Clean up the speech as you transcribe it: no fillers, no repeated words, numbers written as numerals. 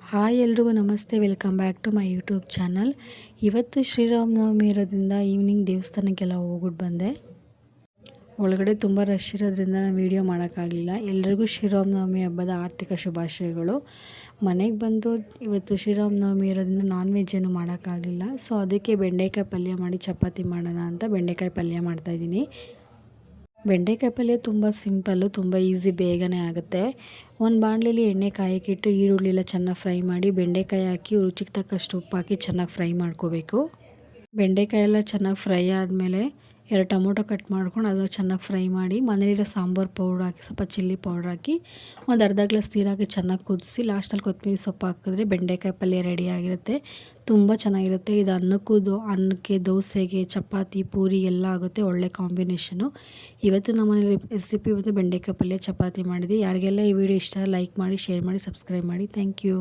Hi ಎಲ್ರಿಗೂ ನಮಸ್ತೆ, welcome back to my YouTube channel. ಇವತ್ತು ಶ್ರೀರಾಮನವಮಿ ಇರೋದ್ರಿಂದ ಈವ್ನಿಂಗ್ ದೇವಸ್ಥಾನಕ್ಕೆಲ್ಲ ಹೋಗ್ಬಿಟ್ಟು ಬಂದೆ. ಒಳಗಡೆ ತುಂಬ ರಶ್ ಇರೋದ್ರಿಂದ ನಾನು ವೀಡಿಯೋ ಮಾಡೋಕ್ಕಾಗಲಿಲ್ಲ. ಎಲ್ರಿಗೂ ಶ್ರೀರಾಮನವಮಿ ಹಬ್ಬದ ಆರ್ಥಿಕ ಶುಭಾಶಯಗಳು. ಮನೆಗೆ ಬಂದು ಇವತ್ತು ಶ್ರೀರಾಮನವಮಿ ಇರೋದ್ರಿಂದ ನಾನ್ ವೆಜ್ ಏನು ಮಾಡೋಕ್ಕಾಗಲಿಲ್ಲ. ಸೊ ಅದಕ್ಕೆ ಬೆಂಡೆಕಾಯಿ ಪಲ್ಯ ಮಾಡಿ ಚಪಾತಿ ಮಾಡೋಣ ಅಂತ ಬೆಂಡೆಕಾಯಿ ಪಲ್ಯ ಮಾಡ್ತಾಯಿದ್ದೀನಿ. ಬೆಂಡೆಕಾಯಿ ಪಲ್ಯ ತುಂಬ ಸಿಂಪಲ್ಲು, ತುಂಬ ಈಸಿ, ಬೇಗನೆ ಆಗುತ್ತೆ. ಒಂದು ಬಾಣಲೆಯಲ್ಲಿ ಎಣ್ಣೆ ಕಾಯಕ್ಕಿಟ್ಟು ಈರುಳ್ಳಿ ಎಲ್ಲ ಚೆನ್ನಾಗಿ ಫ್ರೈ ಮಾಡಿ ಬೆಂಡೆಕಾಯಿ ಹಾಕಿ ರುಚಿಗೆ ತಕ್ಕಷ್ಟು ಉಪ್ಪು ಹಾಕಿ ಚೆನ್ನಾಗಿ ಫ್ರೈ ಮಾಡ್ಕೋಬೇಕು. ಬೆಂಡೆಕಾಯಿ ಎಲ್ಲ ಚೆನ್ನಾಗಿ ಫ್ರೈ ಆದಮೇಲೆ 2 ಟೊಮೊಟೊ ಕಟ್ ಮಾಡ್ಕೊಂಡು ಅದು ಚೆನ್ನಾಗಿ ಫ್ರೈ ಮಾಡಿ ಮನೇಲಿರೋ ಸಾಂಬಾರು ಪೌಡ್ರ್ ಹಾಕಿ ಸ್ವಲ್ಪ ಚಿಲ್ಲಿ ಪೌಡ್ರ್ ಹಾಕಿ ಒಂದು ಅರ್ಧ ಗ್ಲಾಸ್ ನೀರು ಹಾಕಿ ಚೆನ್ನಾಗಿ ಕುದಿಸಿ ಲಾಸ್ಟಲ್ಲಿ ಕೊತ್ತಂಬರಿ ಸೊಪ್ಪು ಹಾಕಿದ್ರೆ ಬೆಂಡೆಕಾಯಿ ಪಲ್ಯ ರೆಡಿಯಾಗಿರುತ್ತೆ. ತುಂಬ ಚೆನ್ನಾಗಿರುತ್ತೆ. ಇದು ಅನ್ನಕ್ಕೆ, ದೋಸೆಗೆ, ಚಪಾತಿ, ಪೂರಿ ಎಲ್ಲ ಆಗುತ್ತೆ. ಒಳ್ಳೆ ಕಾಂಬಿನೇಷನು. ಇವತ್ತು ನಮ್ಮ ಮನೇಲಿ ರೆಸಿಪಿ ಬಂದು ಬೆಂಡೆಕಾಯಿ ಪಲ್ಯ ಚಪಾತಿ ಮಾಡಿದೆ. ಯಾರಿಗೆಲ್ಲ ಈ ವಿಡಿಯೋ ಇಷ್ಟ ಲೈಕ್ ಮಾಡಿ, ಶೇರ್ ಮಾಡಿ, ಸಬ್ಸ್ಕ್ರೈಬ್ ಮಾಡಿ. Thank you.